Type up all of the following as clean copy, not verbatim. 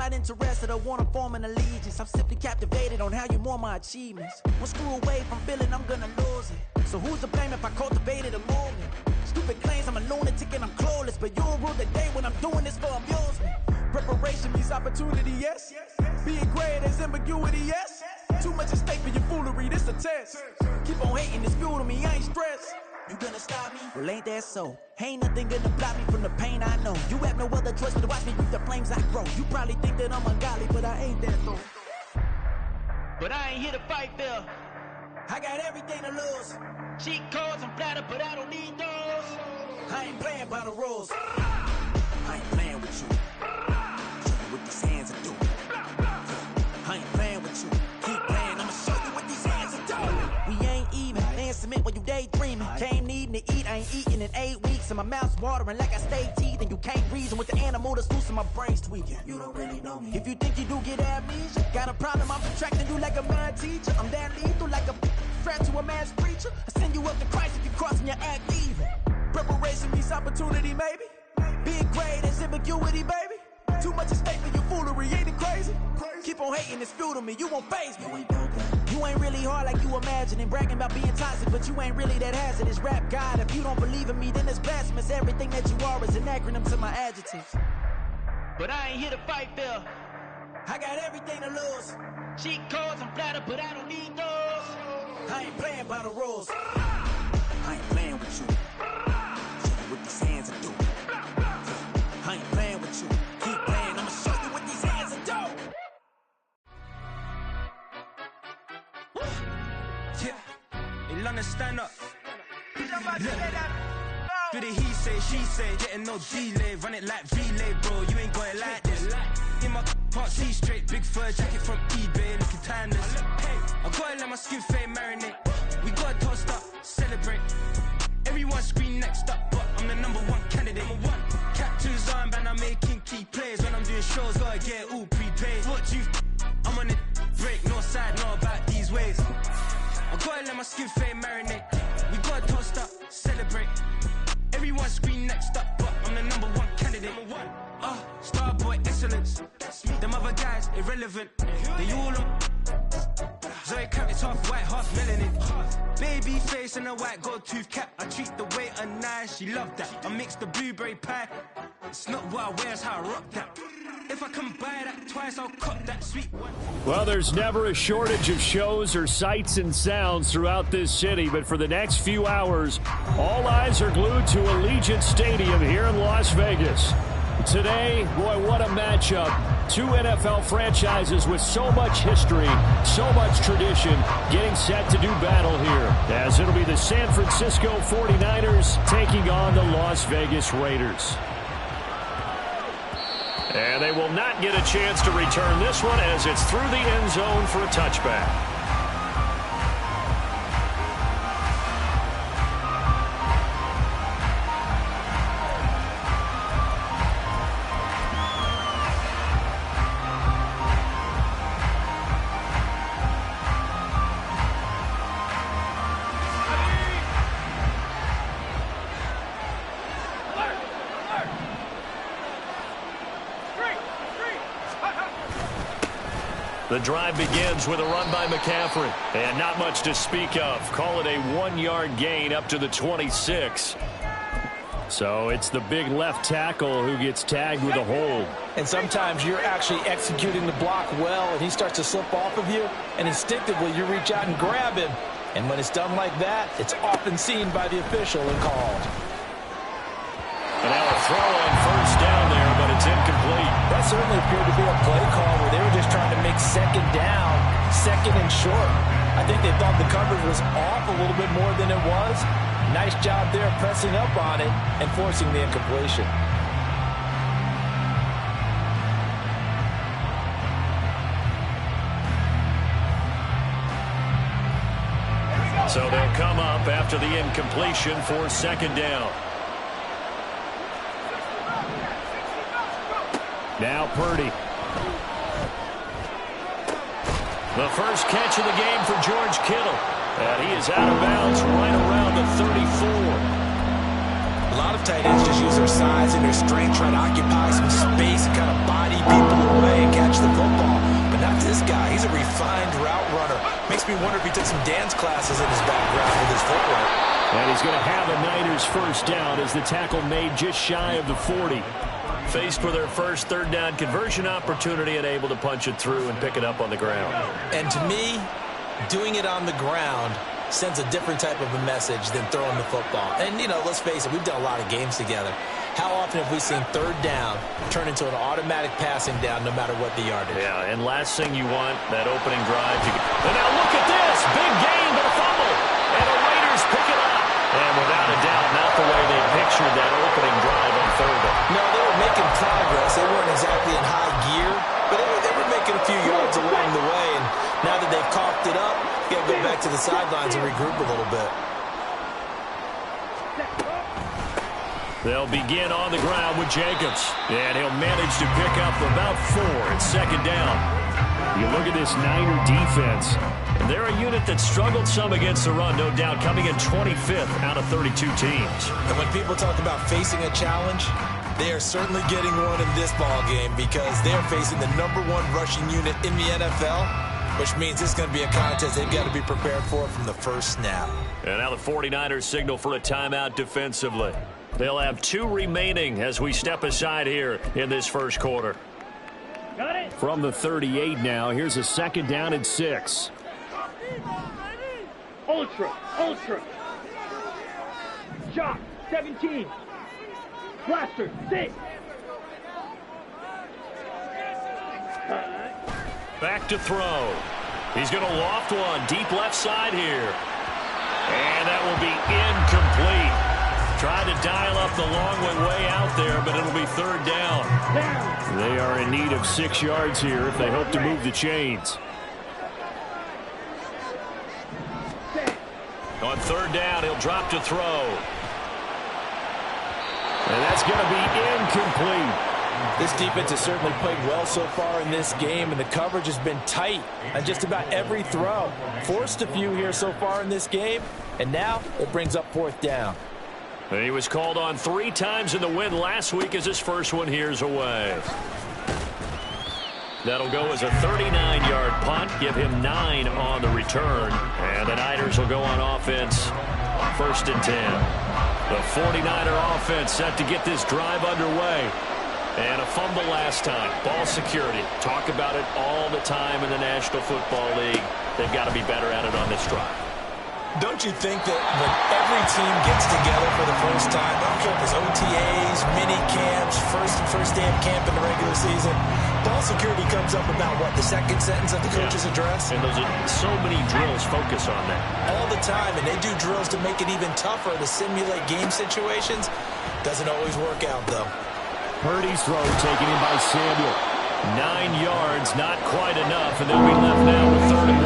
not interested or want to form an allegiance. I'm simply captivated on how you more my achievements. One screw away from feeling I'm gonna lose it. So who's to blame if I cultivated a movement? Stupid claims I'm a lunatic and I'm clueless, but you'll rule the day when I'm doing this for amusement. Preparation means opportunity, yes. Being great is ambiguity, yes. Too much at stake for your foolery, this a test. Keep on hating, it's fuel to me, I ain't stressed. You gonna stop me? Well, ain't that so? Ain't nothing gonna block me from the pain I know. You have no other choice but to watch me reap the flames I grow. You probably think that I'm ungodly, but I ain't that though. But I ain't here to fight fair. I got everything to lose. Cheat codes and flatter, but I don't need those. I ain't playing by the rules. I ain't playing with you. Show you what these hands are doing. I ain't playing with you. Keep playing, I'ma show you what these hands are doing. We ain't even. They ain't submit when you daydreaming. Came needing to eat, I ain't eating in 8 weeks. And my mouth's watering like I stay teeth. And you can't reason with the animal that's loose and my brain's tweaking. You don't really know me. If you think you do get amnesia, got a problem, I'm subtracting you like a mad teacher. I'm that lethal like a threat to a mass preacher. I send you up to Christ if you crossing your act evil. Preparation means opportunity, maybe. Being great is ambiguity, baby. Too much at stake for your foolery, ain't it crazy? Keep on hating, it's fuel to me, you won't faze me. You ain't really hard like you imagine and bragging about being toxic, but you ain't really that hazardous. Rap God, if you don't believe in me, then it's blasphemous. Everything that you are is an acronym to my adjectives. But I ain't here to fight fair. I got everything to lose. Cheat codes and flatter, but I don't need those. I ain't playing by the rules. I ain't playing with you. Show you what these hands are doing. I ain't playing with you. Keep playing, I'ma show you what these hands are doing. Yeah, in London, stand up. Do the he say, she say, getting no delay. Run it like relay, bro, you ain't got it like this. In my can't see straight, big fur jacket from eBay, looking timeless. I gotta let my skin fade marinate. We gotta toast up, celebrate. Everyone scream next up, but I'm the #1 candidate. Captain's armband, I'm making key plays. When I'm doing shows, gotta get it all prepaid. What you I'm on it, break, no side, know about these ways. I gotta let my skin fade marinate. We gotta toast up, celebrate. Everyone scream next up, but I'm the #1 candidate. Starboy excellence. Them other guys irrelevant. They all on Zoe Cap, it's half white, half melanin. Baby face and a white gold tooth cap. I treat the waiter nice, she love that. I mix the blueberry pie. It's not what I wear, it's how I rock that. If I can buy that twice, I'll cop that sweet one. Well, there's never a shortage of shows or sights and sounds throughout this city, but for the next few hours, all eyes are glued to Allegiant Stadium here in Las Vegas. Today, boy, what a matchup. Two NFL franchises with so much history, so much tradition, getting set to do battle here, as it'll be the San Francisco 49ers taking on the Las Vegas Raiders. And they will not get a chance to return this one as it's through the end zone for a touchback. The drive begins with a run by McCaffrey. And not much to speak of. Call it a 1-yard gain up to the 26. So it's the big left tackle who gets tagged with a hold. And sometimes you're actually executing the block well, and he starts to slip off of you, and instinctively you reach out and grab him. And when it's done like that, it's often seen by the official and called. And now a throw on first down there, but it's incomplete. That certainly appeared to be a play call where they were just trying to make second down, second and short. I think they thought the coverage was off a little bit more than it was. Nice job there pressing up on it and forcing the incompletion. So they'll come up after the incompletion for second down. Now Purdy. The first catch of the game for George Kittle. And he is out of bounds right around the 34. A lot of tight ends just use their size and their strength, try to occupy some space and kind of body people away and Makes me wonder if he took some dance classes in his background with his footwork. And he's going to have a Niners first down as the tackle made just shy of the 40. Faced with their first third down conversion opportunity and able to punch it through and pick it up on the ground. And to me, doing it on the ground sends a different type of a message than throwing the football. And, you know, let's face it, we've done a lot of games together. How often have we seen third down turn into an automatic passing down no matter what the yardage? Yeah, and last thing you want, that opening drive. And now look at this. Big gain, but a fumble. And the Raiders pick it up. And without a doubt, not the way they pictured that opening drive on third down. No, they were making progress. They weren't exactly in high gear, but they were making a few yards along the way. And now that they've coughed it up, you got to go back to the sidelines and regroup a little bit. They'll begin on the ground with Jacobs. And he'll manage to pick up about 4 at second down. You look at this Niner defense. And they're a unit that struggled some against the run, no doubt, coming in 25th out of 32 teams. And when people talk about facing a challenge, they are certainly getting one in this ball game because they're facing the #1 rushing unit in the NFL, which means it's going to be a contest they've got to be prepared for from the first snap. And now the 49ers signal for a timeout defensively. They'll have 2 remaining as we step aside here in this first quarter. Got it. From the 38 now, here's a second down and 6. Ultra. Shock, 17. Blaster, 6. Back to throw. He's going to loft one deep left side here. And that will be incomplete. Tried to dial up the long way out there, but it'll be third down. They are in need of 6 yards here if they hope to move the chains. On third down, he'll drop to throw. And that's going to be incomplete. This defense has certainly played well so far in this game, and the coverage has been tight on just about every throw. Forced a few here so far in this game, and now it brings up 4th down. He was called on 3 times in the win last week as his first one here's away. That'll go as a 39-yard punt, give him 9 on the return. And the Niners will go on offense, 1st and 10. The 49er offense set to get this drive underway. And a fumble last time. Ball security. Talk about it all the time in the National Football League. They've got to be better at it on this drive. Don't you think that when every team gets together for the first time, I don't care if it's OTAs, mini camps, first day of camp in the regular season, ball security comes up about, what, the second sentence of the coach's address? And those are so many drills focus on that. All the time, and they do drills to make it even tougher to simulate game situations. Doesn't always work out, though. Purdy's throw taken in by Samuel. 9 yards, not quite enough, and they'll be left now with 3rd and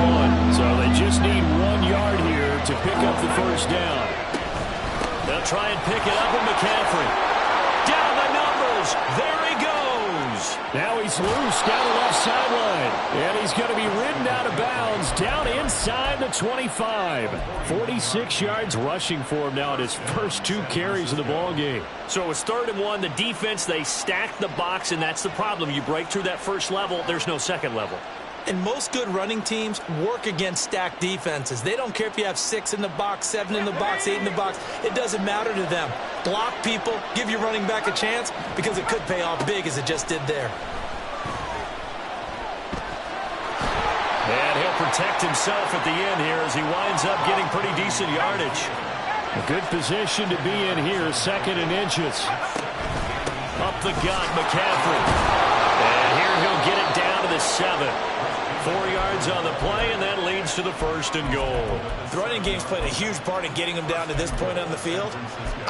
1. So they just need 1 yard here to pick up the first down. They'll try and pick it up with McCaffrey. Down the numbers. There he goes. Now he's loose down the left sideline. And he's going to be ridden out of bounds down inside the 25. 46 yards rushing for him now at his first 2 carries of the ball game. So it was 3rd and 1. The defense, they stacked the box, and that's the problem. You break through that first level, there's no second level. And most good running teams work against stacked defenses. They don't care if you have 6 in the box, 7 in the box, 8 in the box. It doesn't matter to them. Block people, give your running back a chance, because it could pay off big as it just did there. And he'll protect himself at the end here as he winds up getting pretty decent yardage. A good position to be in here, 2nd and inches. Up the gut, McCaffrey. And here he'll get it down to the 7. 4 yards on the play, and that leads to the 1st and goal. The running game's played a huge part in getting him down to this point on the field.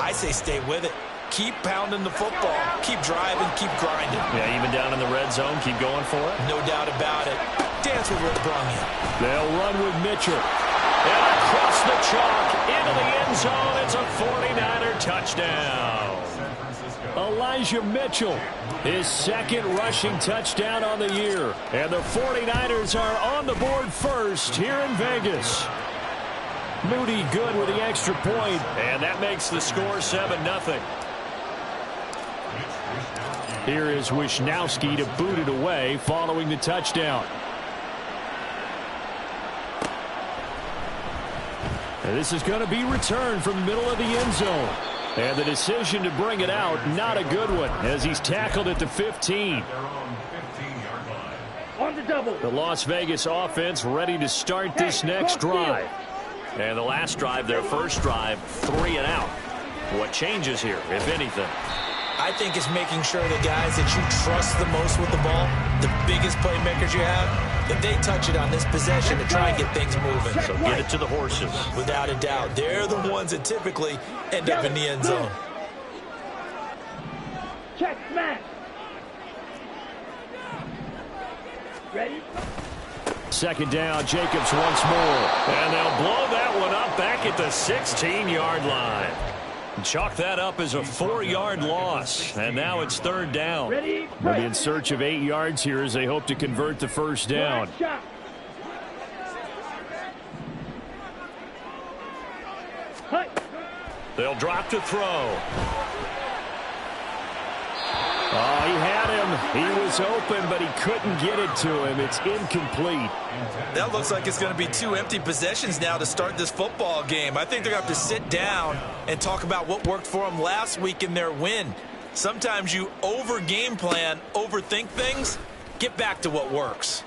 I say stay with it. Keep pounding the football. Keep driving. Keep grinding. Yeah, even down in the red zone, keep going for it. No doubt about it. Dance with Rick brung you. They'll run with Mitchell. And across the chalk, into the end zone. It's a 49er touchdown. Elijah Mitchell, his 2nd rushing touchdown on the year. And the 49ers are on the board first here in Vegas. Moody good with the extra point, and that makes the score 7-0. Here is Wisnowski to boot it away following the touchdown. And this is going to be returned from the middle of the end zone. And the decision to bring it out, not a good one, as he's tackled at the 15. On the double. The Las Vegas offense ready to start this next drive. And the last drive, their first drive, 3 and out. What changes here, if anything? I think it's making sure the guys that you trust the most with the ball, the biggest playmakers you have, that they touch it on this possession to try and get things moving. So get it to the horses. Without a doubt, they're the ones that typically end up in the end zone. Check, smash. Ready? Second down, Jacobs once more. And they'll blow that one up back at the 16-yard line. Chalk that up as a 4-yard loss. And now it's third down. Ready? They'll be in search of 8 yards here as they hope to convert the first down. Shot. They'll drop to throw. Oh, he had him. He was open, but he couldn't get it to him. It's incomplete. That looks like it's going to be 2 empty possessions now to start this football game. I think they're going to have to sit down and talk about what worked for them last week in their win. Sometimes you over-game plan, overthink things. Get back to what works.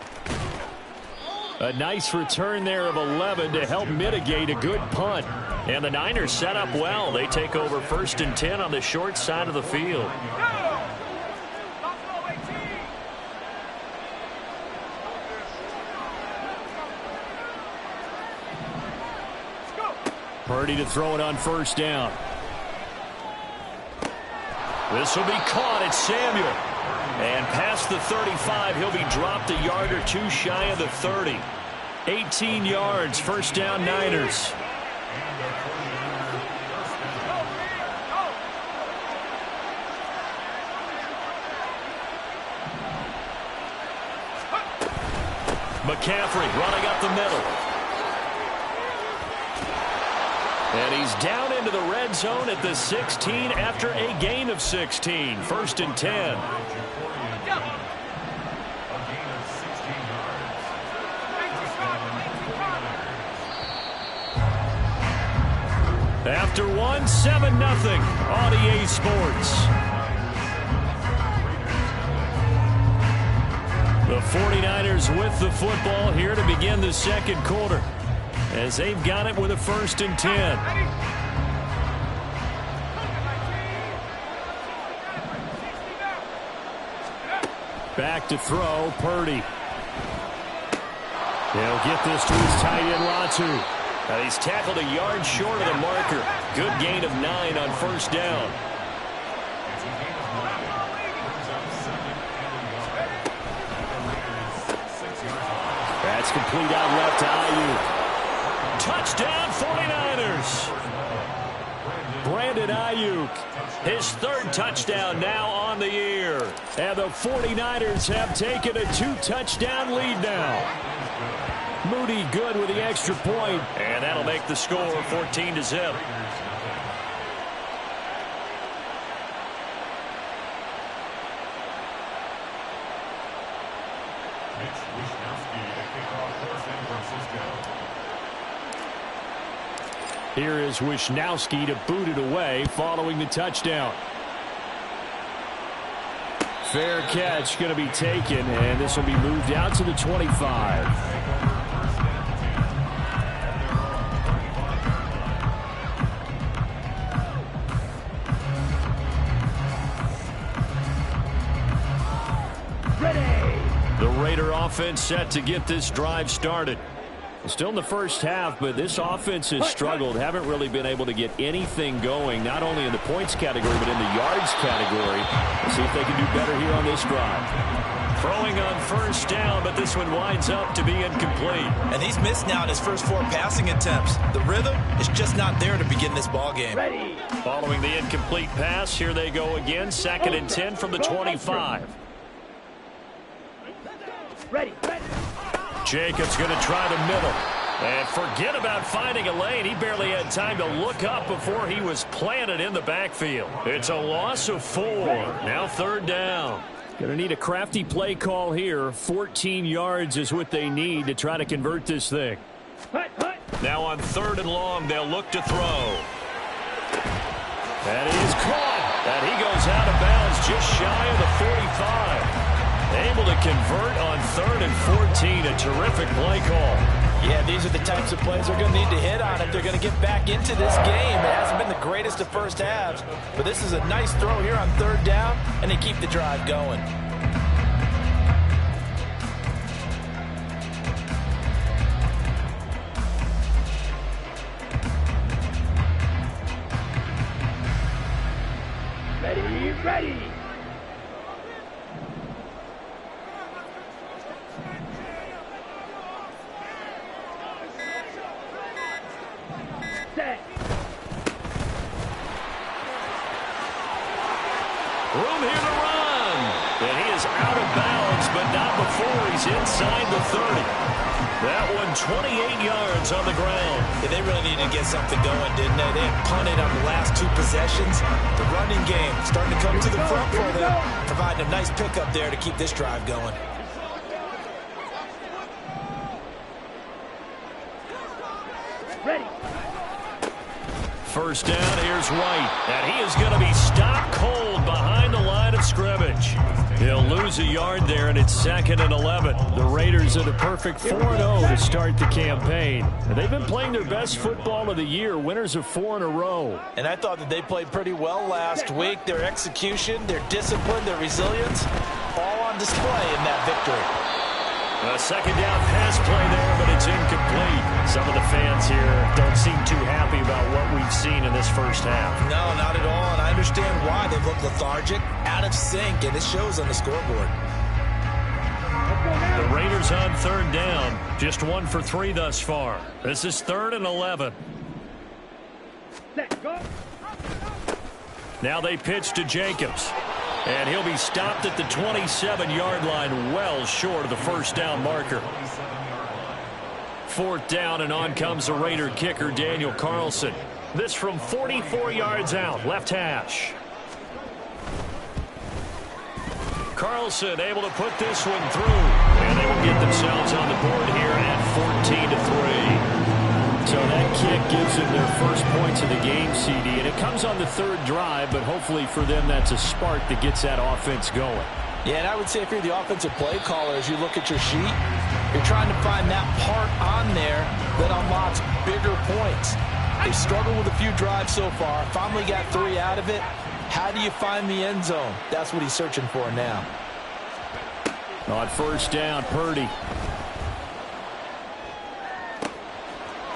A nice return there of 11 to help mitigate a good punt. And the Niners set up well. They take over 1st and 10 on the short side of the field. Purdy to throw it on first down. This will be caught at Samuel. And past the 35, he'll be dropped a yard or 2 shy of the 30. 18 yards, first down Niners. McCaffrey running up the middle. And he's down into the red zone at the 16 after a gain of 16. 1st and 10. After 1, 7-0 on EA Sports. The 49ers with the football here to begin the second quarter, as they've got it with a 1st and 10. Back to throw, Purdy. He'll get this to his tight end, Latu. He's tackled a yard short of the marker. Good gain of 9 on first down. That's complete out left to Ayuk. Touchdown 49ers. Brandon Ayuk, his 3rd touchdown now on the year. And the 49ers have taken a 2-touchdown lead now. Moody good with the extra point. And that'll make the score 14-0. Here is Wishnowsky to boot it away following the touchdown. Fair catch going to be taken, and this will be moved out to the 25. The Raider offense set to get this drive started. Still in the first half, but this offense has struggled. Haven't really been able to get anything going, not only in the points category, but in the yards category. Let's see if they can do better here on this drive. Throwing on first down, but this one winds up to be incomplete. And he's missed now in his first 4 passing attempts. The rhythm is just not there to begin this ball game. Ready. Following the incomplete pass, here they go again. 2nd and 10 from the 25. Ready. Jacobs going to try the middle. And forget about finding a lane. He barely had time to look up before he was planted in the backfield. It's a loss of 4. Now 3rd down. Going to need a crafty play call here. 14 yards is what they need to try to convert this thing. Now on 3rd and long, they'll look to throw. That is caught. And he goes out of bounds just shy of the 45. Able to convert on 3rd and 14. A terrific play call. Yeah, these are the types of plays they're going to need to hit on if they're going to get back into this game. It hasn't been the greatest of first halves, but this is a nice throw here on 3rd down, and they keep the drive going. Ready. Set. Room here to run. And he is out of bounds, but not before he's inside the 30. That one 28 yards on the ground. Yeah, they really needed to get something going, didn't they? They had punted on the last 2 possessions. The running game starting to come to the front for them, providing a nice pickup there to keep this drive going. Ready. First down, here's White. And he is going to be stopped cold behind the line of scrimmage. He'll lose a yard there, and it's 2nd and 11. The Raiders are the perfect 4-0 to start the campaign. And they've been playing their best football of the year, winners of 4 in a row. And I thought that they played pretty well last week. Their execution, their discipline, their resilience, all on display in that victory. A 2nd down pass play there, but it's incomplete. Some of the fans here don't seem too happy about what we've seen in this first half. No, not at all, and I understand why. They've looked lethargic, out of sync, and it shows on the scoreboard. The Raiders on 3rd down, just 1 for 3 thus far. This is 3rd and 11. Set. Go. Now they pitch to Jacobs. And he'll be stopped at the 27-yard line, well short of the first down marker. 4th down, and on comes the Raider kicker, Daniel Carlson. This from 44 yards out, left hash. Carlson able to put this one through. And they will get themselves on the board here at 14-3. So that kick gives them their first points of the game, CD, and it comes on the 3rd drive, but hopefully for them that's a spark that gets that offense going. Yeah, and I would say if you're the offensive play caller, as you look at your sheet, you're trying to find that part on there that unlocks bigger points. They've struggled with a few drives so far, finally got 3 out of it. How do you find the end zone? That's what he's searching for now. On 1st down, Purdy.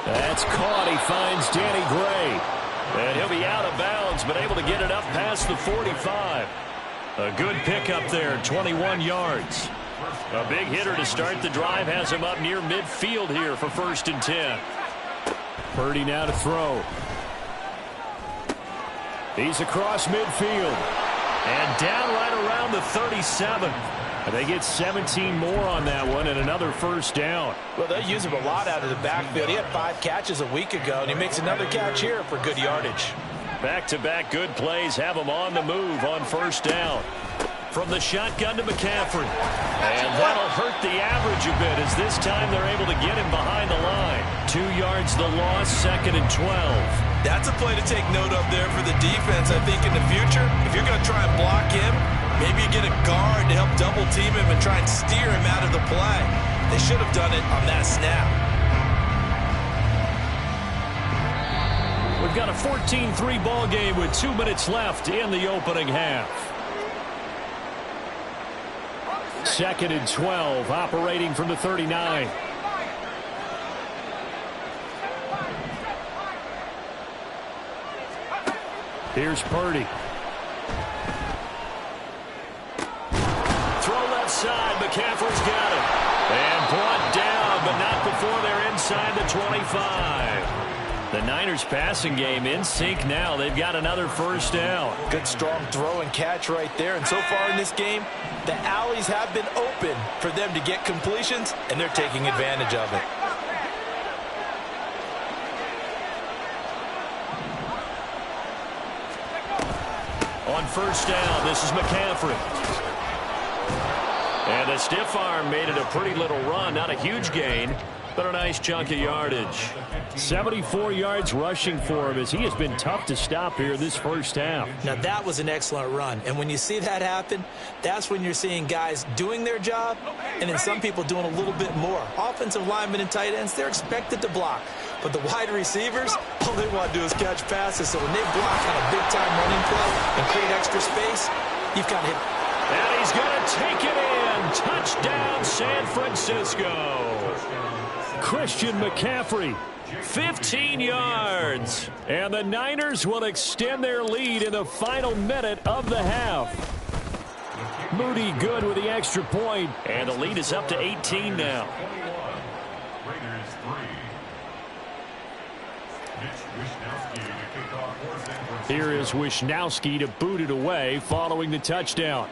That's caught. He finds Danny Gray. And he'll be out of bounds, but able to get it up past the 45. A good pickup there, 21 yards. A big hitter to start the drive has him up near midfield here for 1st and 10. Purdy now to throw. He's across midfield. And down right around the 37. And they get 17 more on that one and another 1st down. Well, they use him a lot out of the backfield. He had 5 catches a week ago, and he makes another catch here for good yardage. Back-to-back good plays have him on the move on 1st down. From the shotgun to McCaffrey. And that'll hurt the average a bit as this time they're able to get him behind the line. 2 yards the loss, 2nd and 12. That's a play to take note of there for the defense, I think, in the future. If you're going to try and block him, maybe you get a guard to help double-team him and try and steer him out of the play. They should have done it on that snap. We've got a 14-3 ball game with 2 minutes left in the opening half. 2nd and 12, operating from the 39. Here's Purdy. Throw left side. McCaffrey's got it. And brought down, but not before they're inside the 25. The Niners passing game in sync now. They've got another 1st down. Good strong throw and catch right there. And so far in this game, the alleys have been open for them to get completions, and they're taking advantage of it. On 1st down, this is McCaffrey. And the stiff arm made it a pretty little run, not a huge gain. but a nice chunk of yardage. 74 yards rushing for him as he has been tough to stop here this first half. Now, that was an excellent run. And when you see that happen, that's when you're seeing guys doing their job and then some people doing a little bit more. Offensive linemen and tight ends, they're expected to block. But the wide receivers, all they want to do is catch passes. So when they block on a big-time running play and create extra space, you've got him. And he's going to take it in. Touchdown, San Francisco. Christian McCaffrey. 15 yards. And the Niners will extend their lead in the final minute of the half. Moody good with the extra point. And the lead is up to 18 now. Here is Wishnowsky to boot it away following the touchdown.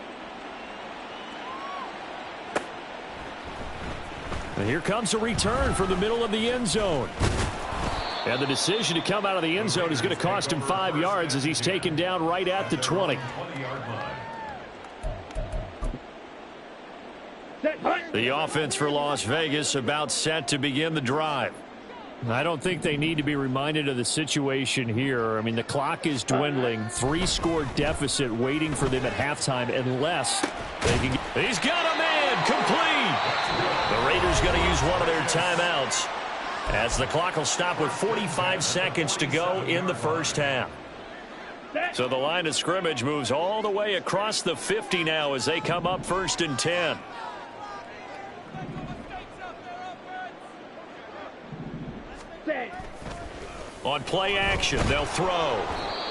And here comes a return from the middle of the end zone. And the decision to come out of the end zone is going to cost him 5 yards as he's taken down right at the 20. The offense for Las Vegas about set to begin the drive. I don't think they need to be reminded of the situation here. I mean, the clock is dwindling. 3-score deficit waiting for them at halftime unless they can get... He's got a man complete. The Raiders going to use one of their timeouts as the clock will stop with 45 seconds to go in the first half. So the line of scrimmage moves all the way across the 50 now as they come up 1st and 10. On play action, they'll throw.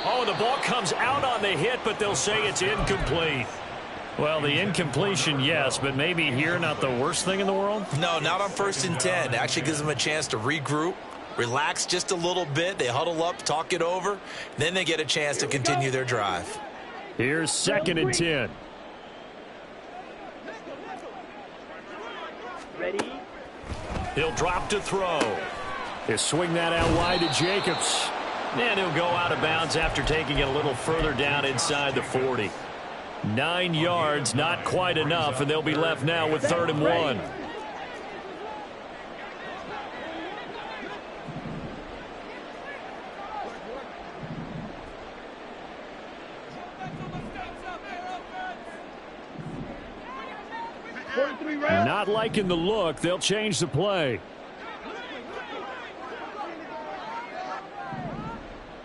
Oh, the ball comes out on the hit, but they'll say it's incomplete. Well, the incompletion, yes, but maybe here not the worst thing in the world? No, not on 1st and 10. It actually gives them a chance to regroup, relax just a little bit. They huddle up, talk it over. Then they get a chance to continue their drive. Here's 2nd and 10. Ready? He'll drop to throw. He'll swing that out wide to Jacobs. And he'll go out of bounds after taking it a little further down inside the 40. 9 yards, not quite enough, and they'll be left now with 3rd and 1. Not liking the look. They'll change the play.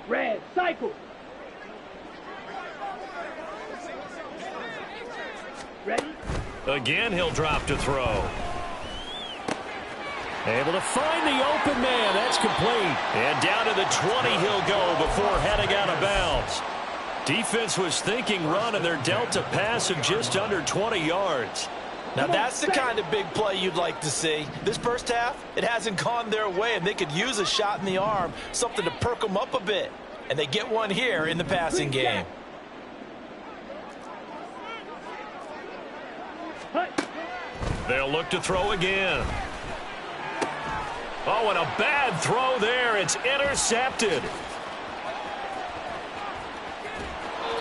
Red, cycle. Ready? Again, he'll drop to throw. Able to find the open man. That's complete. And down to the 20 he'll go before heading out of bounds. Defense was thinking run, and they're dealt a pass of just under 20 yards. Now, that's the kind of big play you'd like to see. This first half, it hasn't gone their way, and they could use a shot in the arm, something to perk them up a bit. And they get one here in the passing game. They'll look to throw again. Oh, and a bad throw there. It's intercepted.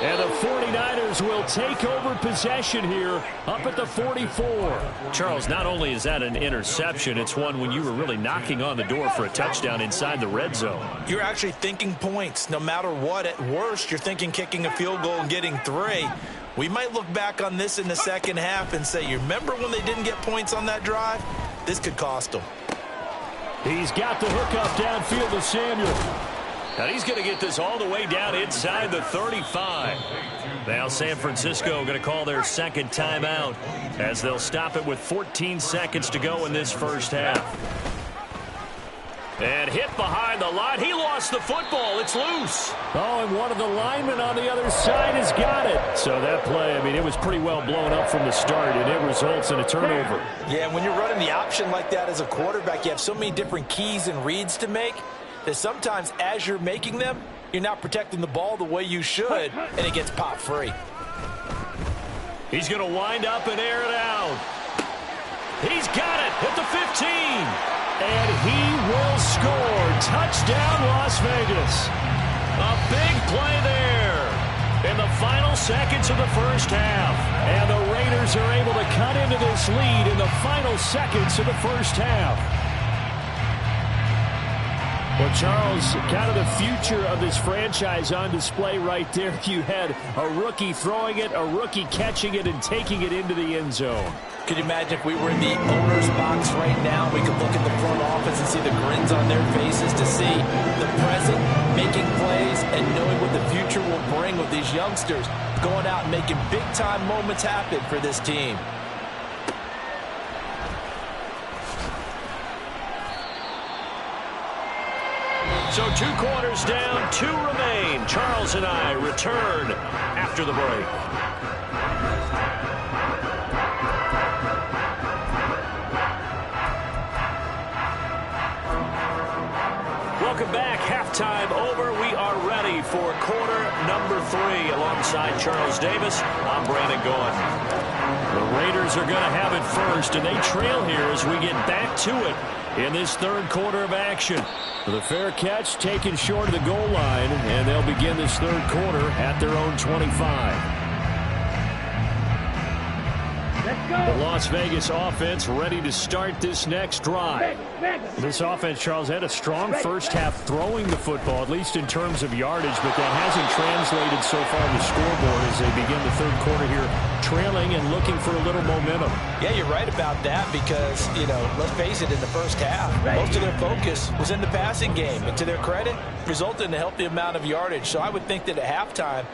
And the 49ers will take over possession here up at the 44. Charles, not only is that an interception, it's one when you were really knocking on the door for a touchdown inside the red zone. You're actually thinking points no matter what. At worst, you're thinking kicking a field goal and getting 3. We might look back on this in the second half and say, you remember when they didn't get points on that drive? This could cost them. He's got the hook up downfield to Samuel. And he's going to get this all the way down inside the 35. Now San Francisco going to call their second timeout as they'll stop it with 14 seconds to go in this first half. And hit behind the line. He lost the football. It's loose. Oh, and one of the linemen on the other side has got it. So that play, I mean, it was pretty well blown up from the start, and it results in a turnover. Yeah, when you're running the option like that as a quarterback, you have so many different keys and reads to make that sometimes as you're making them, you're not protecting the ball the way you should, and it gets popped free. He's going to wind up and air it out. He's got it at the 15. And he will score. Touchdown, Las Vegas. A big play there in the final seconds of the first half. And the Raiders are able to cut into this lead in the final seconds of the first half. Well, Charles, kind of the future of this franchise on display right there. You had a rookie throwing it, a rookie catching it, and taking it into the end zone. Could you imagine if we were in the owner's box right now, we could look at the front office and see the grins on their faces to see the present, making plays, and knowing what the future will bring with these youngsters going out and making big-time moments happen for this team. So 2 quarters down, 2 remain. Charles and I return after the break. Welcome back. Halftime over. We are ready for quarter number 3 alongside Charles Davis. I'm Brandon Gaudin. The Raiders are going to have it first, and they trail here as we get back to it in this third quarter of action. The fair catch taken short of the goal line, and they'll begin this third quarter at their own 25. The Las Vegas offense ready to start this next drive. This offense, Charles, had a strong first half throwing the football, at least in terms of yardage, but that hasn't translated so far on the scoreboard as they begin the third quarter here, trailing and looking for a little momentum. Yeah, you're right about that because, let's face it, in the first half, most of their focus was in the passing game. And to their credit, resulted in a healthy amount of yardage. So I would think that at halftime,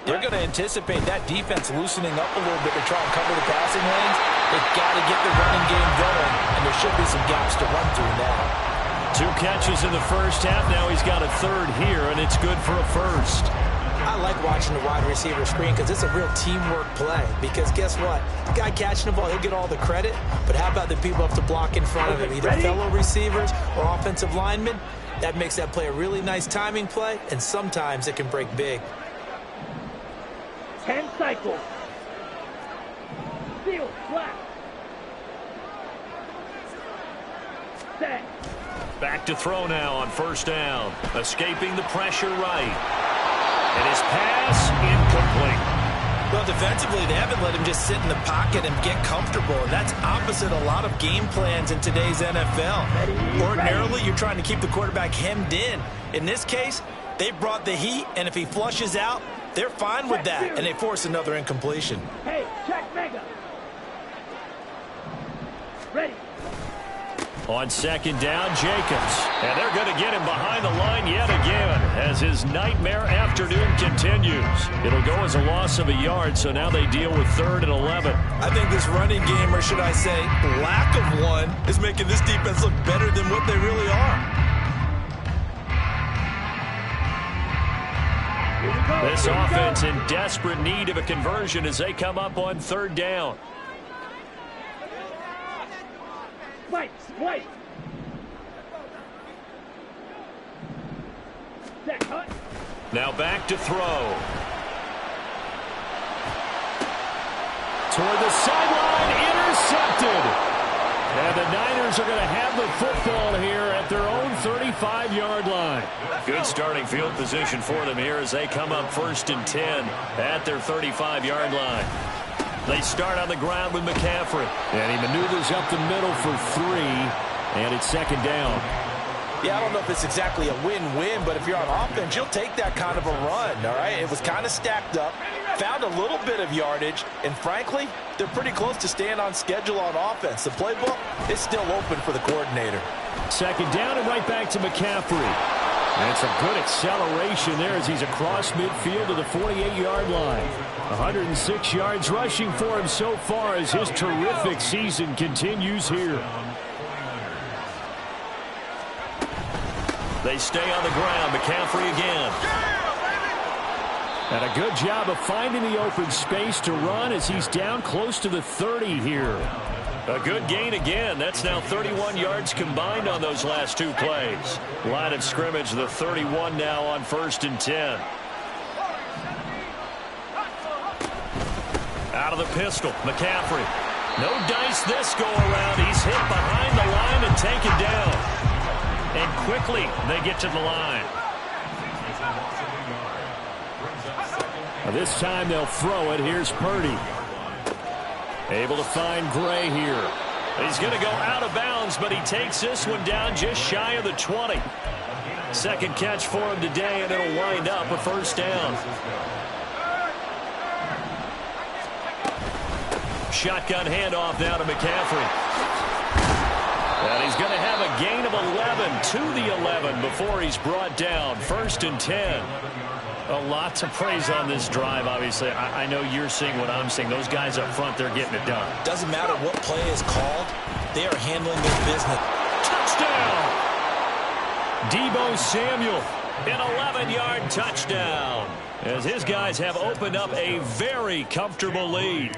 they're going to anticipate that defense loosening up a little bit to try and cover the passing lanes. They've got to get the running game going, and there should be some gaps to run through now. 2 catches in the first half. Now he's got a third here, and it's good for a first. I like watching the wide receiver screen because it's a real teamwork play. Because guess what? The guy catching the ball, he'll get all the credit. But how about the people up to block in front of him? Either fellow receivers or offensive linemen. That makes that play a really nice timing play, and sometimes it can break big. 10 cycles. Seal, flat. Set. Back to throw now on first down. Escaping the pressure right. And his pass incomplete. Well, defensively, they haven't let him just sit in the pocket and get comfortable. And that's opposite a lot of game plans in today's NFL. Ordinarily, you're trying to keep the quarterback hemmed in. In this case, they brought the heat, and if he flushes out, they're fine with that, and they force another incompletion. Hey, check mega. Ready. On second down, Jacobs. And they're going to get him behind the line yet again as his nightmare afternoon continues. It'll go as a loss of a yard, so now they deal with 3rd and 11. I think this running game, or should I say lack of one, is making this defense look better than what they really are. This offense in desperate need of a conversion as they come up on 3rd down. White. Set, cut. Now back to throw. Toward the sideline, intercepted. And the Niners are going to have the football here at their own 35-yard line. Good starting field position for them here as they come up 1st and 10 at their 35-yard line. They start on the ground with McCaffrey. And he maneuvers up the middle for 3, and it's 2nd down. Yeah, I don't know if it's exactly a win-win, but if you're on offense, you'll take that kind of a run, all right? It was kind of stacked up, found a little bit of yardage, and frankly, they're pretty close to staying on schedule on offense. The playbook is still open for the coordinator. 2nd down and right back to McCaffrey. And it's a good acceleration there as he's across midfield to the 48-yard line. 106 yards rushing for him so far as his terrific season continues here. They stay on the ground. McCaffrey again. And a good job of finding the open space to run as he's down close to the 30 here. A good gain again. That's now 31 yards combined on those last 2 plays. Line of scrimmage, the 31 now on 1st and 10. Out of the pistol, McCaffrey. No dice this go around. He's hit behind the line and taken down. And quickly they get to the line. This time they'll throw it. Here's Purdy. Able to find Gray here. He's going to go out of bounds, but he takes this one down just shy of the 20. Second catch for him today, and it'll wind up a first down. Shotgun handoff now to McCaffrey. And he's going to have a gain of 11 to the 11 before he's brought down. 1st and 10. A lot to praise on this drive, obviously. I know you're seeing what I'm seeing. Those guys up front, they're getting it done. Doesn't matter what play is called. They are handling their business. Touchdown! Deebo Samuel, an 11-yard touchdown, as his guys have opened up a very comfortable lead.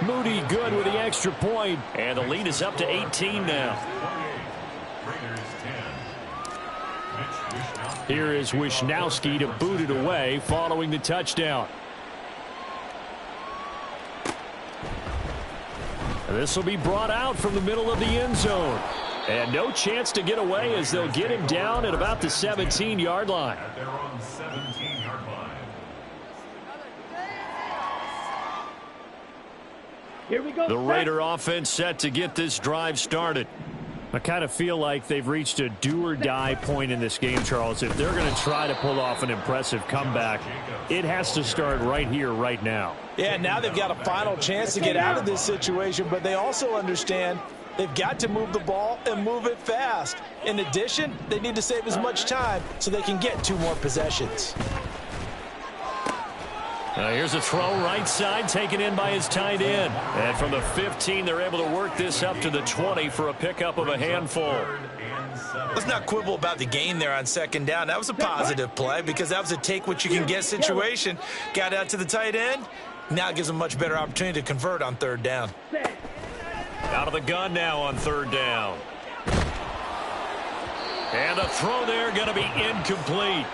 Moody good with the extra point, and the lead is up to 18 now. Here is Wishnowski to boot it away following the touchdown. This will be brought out from the middle of the end zone. And no chance to get away as they'll get him down at about the 17-yard line. They're on the 17-yard line. Here we go. The Raider offense set to get this drive started. I kind of feel like they've reached a do-or-die point in this game, Charles. If they're going to try to pull off an impressive comeback, it has to start right here, right now. Yeah, now they've got a final chance to get out of this situation, but they also understand they've got to move the ball and move it fast. In addition, they need to save as much time so they can get 2 more possessions. Here's a throw right side taken in by his tight end. And from the 15, they're able to work this up to the 20 for a pickup of a handful. Let's not quibble about the gain there on 2nd down. That was a positive play because that was a take-what-you-can-get situation. Got out to the tight end. Now it gives them a much better opportunity to convert on 3rd down. Out of the gun now on 3rd down. And the throw there going to be incomplete.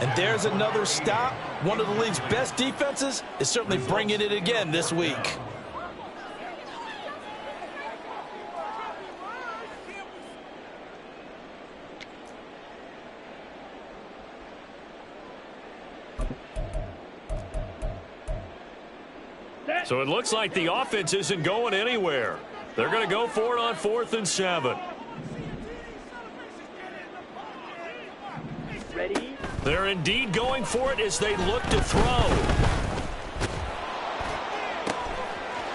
And there's another stop. One of the league's best defenses is certainly bringing it again this week. So it looks like the offense isn't going anywhere. They're going to go for it on 4th and 7. Ready? They're indeed going for it as they look to throw.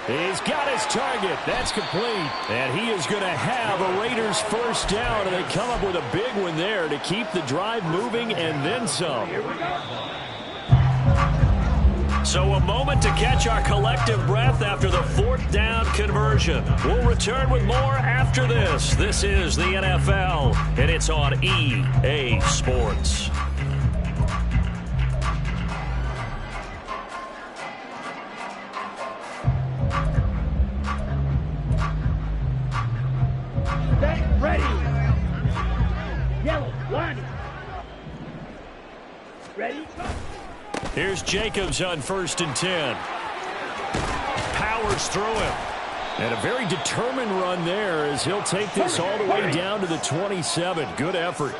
He's got his target. That's complete. And he is going to have a Raiders first down, and they come up with a big one there to keep the drive moving and then some. So a moment to catch our collective breath after the 4th down conversion. We'll return with more after this. This is the NFL, and it's on EA Sports. Ready. Yellow, line. Ready? Here's Jacobs on 1st and 10. Powers through him. And a very determined run there as he'll take this all the way down to the 27. Good effort.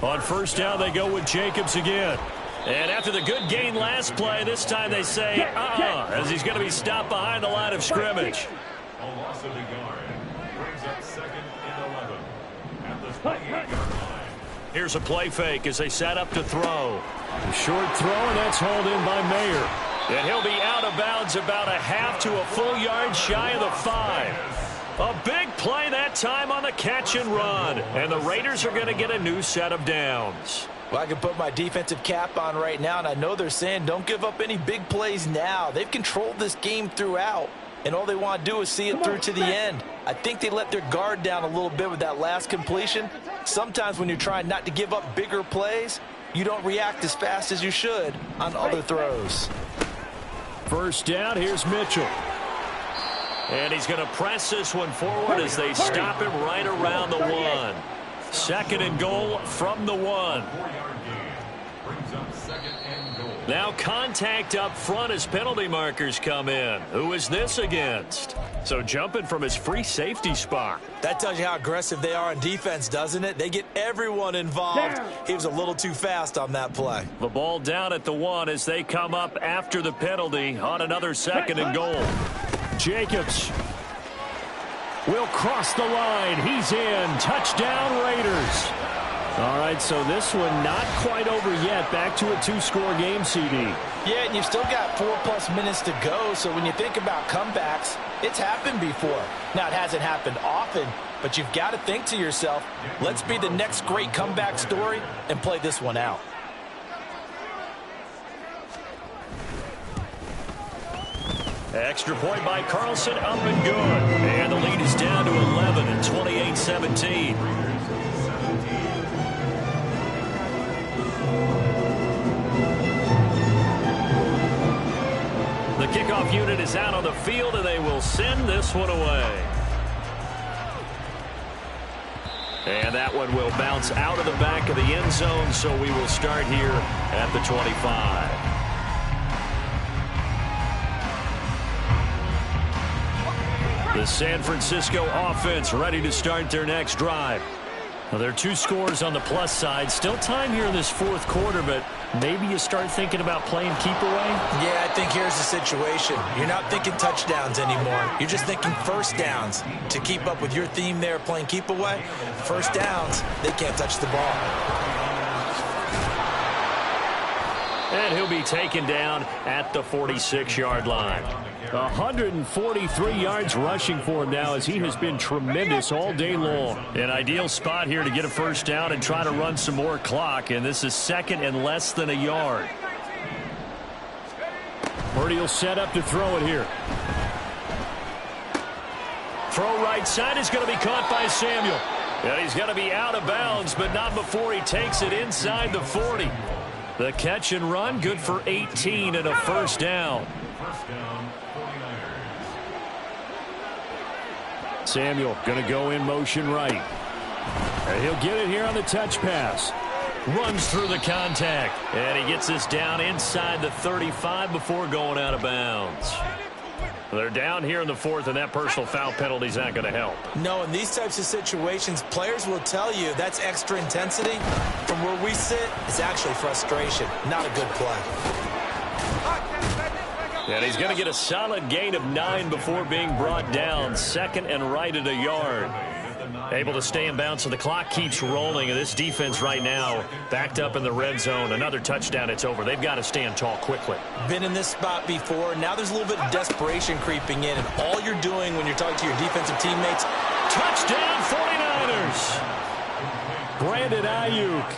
On 1st down, they go with Jacobs again. And after the good gain last play, this time they say, as he's going to be stopped behind the line of scrimmage. A loss of the yard. Brings up 2nd and 11 at the 28-yard line. Here's a play fake as they set up to throw. A short throw, and that's hauled in by Mayer. And he'll be out of bounds about a half to a full yard shy of the 5. A big play that time on the catch and run. And the Raiders are going to get a new set of downs. Well, I can put my defensive cap on right now, and I know they're saying don't give up any big plays now. They've controlled this game throughout, and all they want to do is see it through to the end. I think they let their guard down a little bit with that last completion. Sometimes when you're trying not to give up bigger plays, you don't react as fast as you should on other throws. First down, here's Mitchell. And he's going to press this one forward as they stop him right around the 1. 2nd and goal from the 1. Now contact up front as penalty markers come in. Who is this against? So jumping from his free safety spot. That tells you how aggressive they are on defense, doesn't it? They get everyone involved. He was a little too fast on that play. The ball down at the 1 as they come up after the penalty on another 2nd and goal. Jacobs will cross the line. He's in. Touchdown, Raiders. All right, so this one not quite over yet. Back to a two-score game, CD. Yeah, and you've still got 4+ minutes to go, so when you think about comebacks, it's happened before. Now, it hasn't happened often, but you've got to think to yourself, let's be the next great comeback story and play this one out. Extra point by Carlson, up and good. And the lead is down to 11 at 28-17. The kickoff unit is out on the field, and they will send this one away. And that one will bounce out of the back of the end zone, so we will start here at the 25. The San Francisco offense ready to start their next drive. Well, there are 2 scores on the plus side. Still time here in this fourth quarter, but maybe you start thinking about playing keep away? Yeah, I think here's the situation. You're not thinking touchdowns anymore. You're just thinking first downs. To keep up with your theme there, playing keep away, first downs, they can't touch the ball. And he'll be taken down at the 46-yard line. 143 yards rushing for him now as he has been tremendous all day long. An ideal spot here to get a first down and try to run some more clock, and this is second and less than a yard. Purdy will set up to throw it here. Throw right side is going to be caught by Samuel. And he's going to be out of bounds, but not before he takes it inside the 40. The catch and run, good for 18 and a first down. First down, 49ers. Samuel going to go in motion right. And he'll get it here on the touch pass. Runs through the contact. And he gets this down inside the 35 before going out of bounds. They're down here in the fourth, and that personal foul penalty is not going to help. No, in these types of situations, players will tell you that's extra intensity. From where we sit, it's actually frustration. Not a good play. And he's going to get a solid gain of 9 before being brought down. Second and right at a yard. Able to stay in bounds, so the clock keeps rolling. And this defense right now backed up in the red zone. Another touchdown, it's over. They've got to stand tall quickly. Been in this spot before. Now there's a little bit of desperation creeping in. And all you're doing when you're talking to your defensive teammates, touchdown 49ers! Brandon Ayuk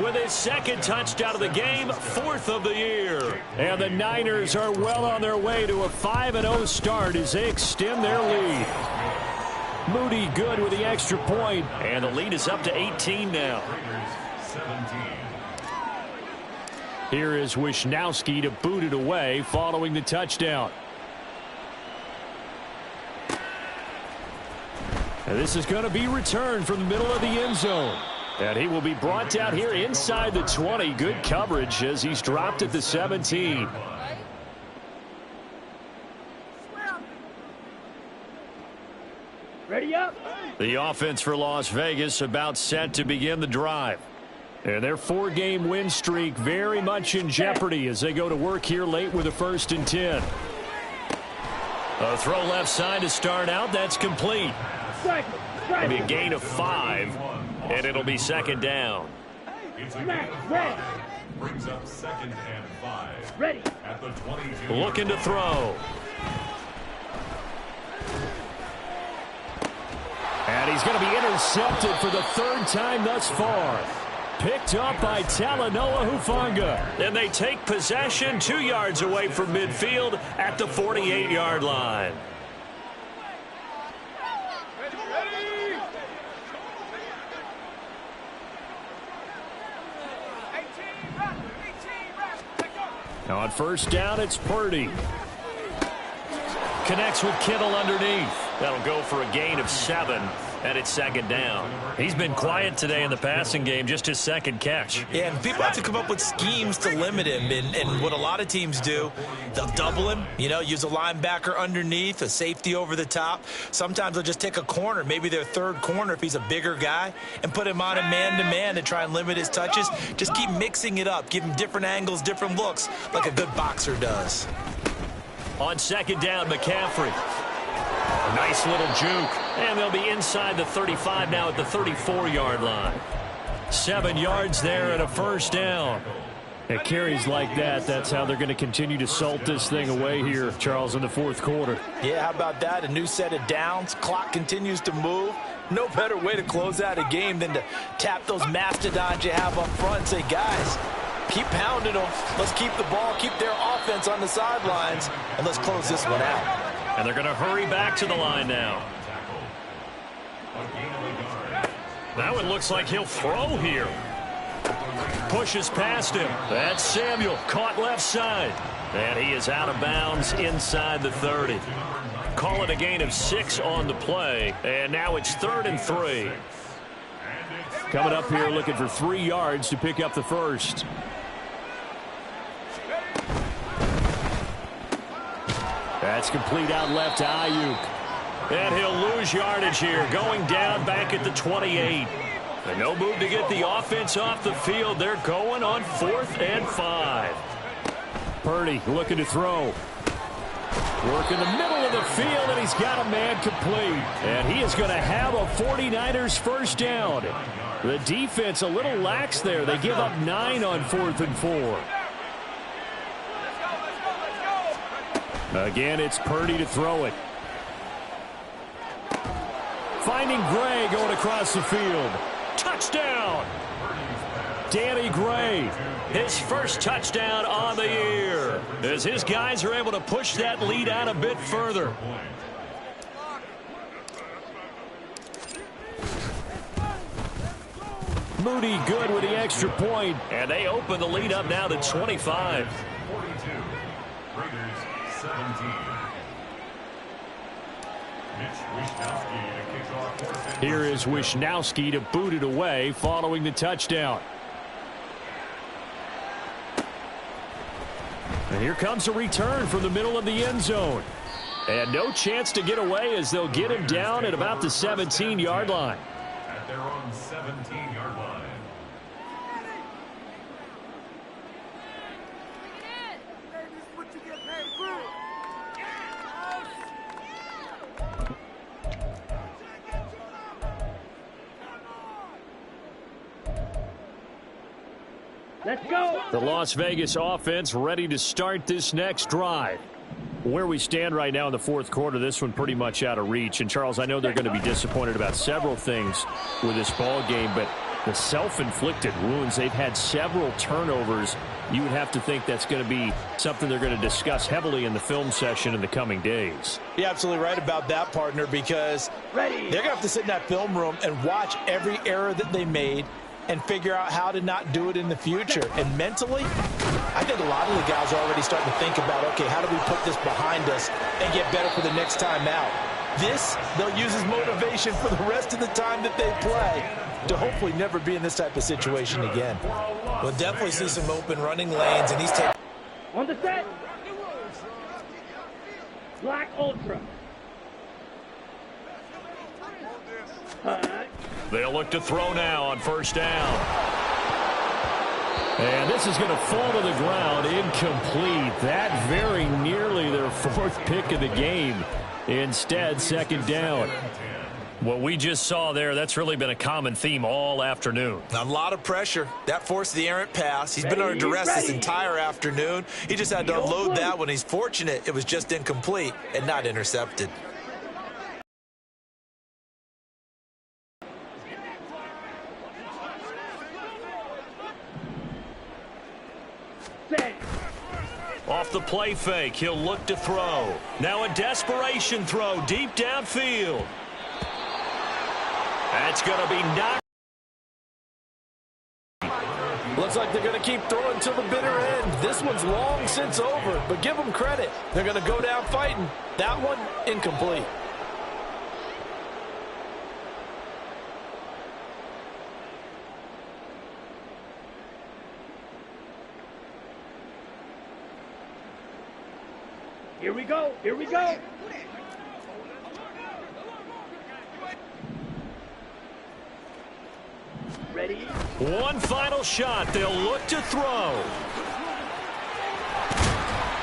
with his second touchdown of the game, 4th of the year. And the Niners are well on their way to a 5-0 start as they extend their lead. Moody good with the extra point. And the lead is up to 18 now. Here is Wisnowski to boot it away following the touchdown. And this is going to be returned from the middle of the end zone. And he will be brought down here inside the 20. Good coverage as he's dropped at the 17. Ready up. The offense for Las Vegas about set to begin the drive. And their 4-game win streak very much in jeopardy as they go to work here late with a 1st and 10. A throw left side to start out. That's complete. It'll be a gain of 5, and it'll be second down. Ready. Brings up 2nd and 5. Ready. At the 22. Looking to throw. And he's going to be intercepted for the 3rd time thus far. Picked up by Talanoa Hufanga. And they take possession 2 yards away from midfield at the 48-yard line. Now on 1st down, it's Purdy. Connects with Kittle underneath. That'll go for a gain of 7, and it's second down. He's been quiet today in the passing game, just his 2nd catch. Yeah, and people have to come up with schemes to limit him. And what a lot of teams do, they'll double him, use a linebacker underneath, a safety over the top. Sometimes they'll just take a corner, maybe their 3rd corner if he's a bigger guy, and put him on a man-to-man to try and limit his touches. Just keep mixing it up. Give him different angles, different looks, like a good boxer does. On second down, McCaffrey. Nice little juke. And they'll be inside the 35 now at the 34-yard line. 7 yards there and a first down. At carries like that, that's how they're going to continue to salt this thing away here, Charles, in the fourth quarter. Yeah, how about that? A new set of downs. Clock continues to move. No better way to close out a game than to tap those mastodons you have up front and say, guys, keep pounding them. Let's keep the ball, keep their offense on the sidelines, and let's close this one out. And they're going to hurry back to the line now. That one looks like he'll throw here. Pushes past him. That's Samuel, caught left side. And he is out of bounds inside the 30. Call it a gain of 6 on the play. And now it's 3rd and 3. Coming up here looking for 3 yards to pick up the first. That's complete out left to Ayuk. And he'll lose yardage here, going down back at the 28. And no move to get the offense off the field. They're going on 4th and 5. Purdy looking to throw. Work in the middle of the field, and he's got a man complete. And he is going to have a 49ers first down. The defense a little lax there. They give up 9 on 4th and 4. Again, it's Purdy to throw it. Finding Gray going across the field. Touchdown! Danny Gray. His first touchdown on the year, as his guys are able to push that lead out a bit further. Moody good with the extra point. And they open the lead up now to 25. 42. Raiders 17. Here is Wishnowsky to boot it away following the touchdown. And here comes a return from the middle of the end zone. And no chance to get away as they'll get him down at about the 17-yard line. At their own 17-yard line. Let's go. The Las Vegas offense ready to start this next drive. Where we stand right now in the fourth quarter, this one pretty much out of reach. And, Charles, I know they're going to be disappointed about several things with this ball game, but the self-inflicted wounds, they've had several turnovers. You would have to think that's going to be something they're going to discuss heavily in the film session in the coming days. You're absolutely right about that, partner, because they're going to have to sit in that film room and watch every error that they made and figure out how to not do it in the future. And mentally, I think a lot of the guys are already starting to think about, okay, how do we put this behind us and get better for the next time out? This, they'll use as motivation for the rest of the time that they play to hopefully never be in this type of situation again. We'll definitely see some open running lanes, and he's taking... On the set. Black Ultra. They'll look to throw now on first down. And this is going to fall to the ground incomplete. That very nearly their 4th pick of the game. Instead, second down. What we just saw there, that's really been a common theme all afternoon. A lot of pressure. That forced the errant pass. He's been under duress this entire afternoon. He just had to unload that one. He's fortunate it was just incomplete and not intercepted. Off the play fake, he'll look to throw. Now a desperation throw deep downfield. That's going to be knocked. Looks like they're going to keep throwing till the bitter end. This one's long since over, but give them credit. They're going to go down fighting. That one, incomplete. Here we go. Here we go. Ready? One final shot. They'll look to throw.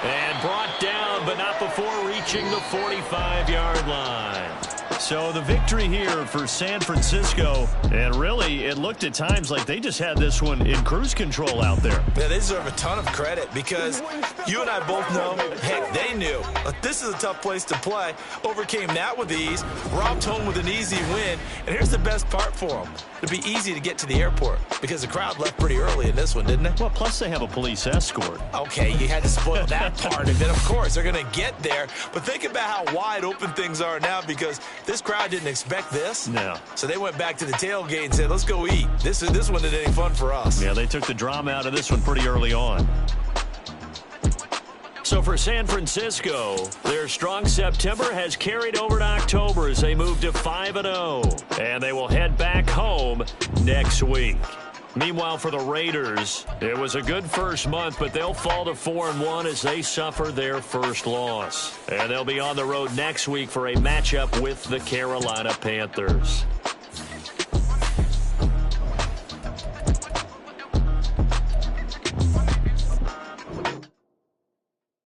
And brought down, but but not before reaching the 45-yard line. So the victory here for San Francisco, and really it looked at times like they just had this one in cruise control out there. Yeah, they deserve a ton of credit because you and I both know, heck, they knew. But this is a tough place to play. Overcame that with ease, robbed home with an easy win, and here's the best part for them. It'd be easy to get to the airport because the crowd left pretty early in this one, didn't it? Well, plus they have a police escort. Okay, you had to spoil that part of it. Of course, they're going to get there. But think about how wide open things are now because this crowd didn't expect this. No. So they went back to the tailgate and said, let's go eat. This one isn't any fun for us. Yeah, they took the drama out of this one pretty early on. So for San Francisco, their strong September has carried over to October as they move to 5-0. And they will head back home next week. Meanwhile, for the Raiders, it was a good first month, but they'll fall to 4-1 as they suffer their first loss. And they'll be on the road next week for a matchup with the Carolina Panthers.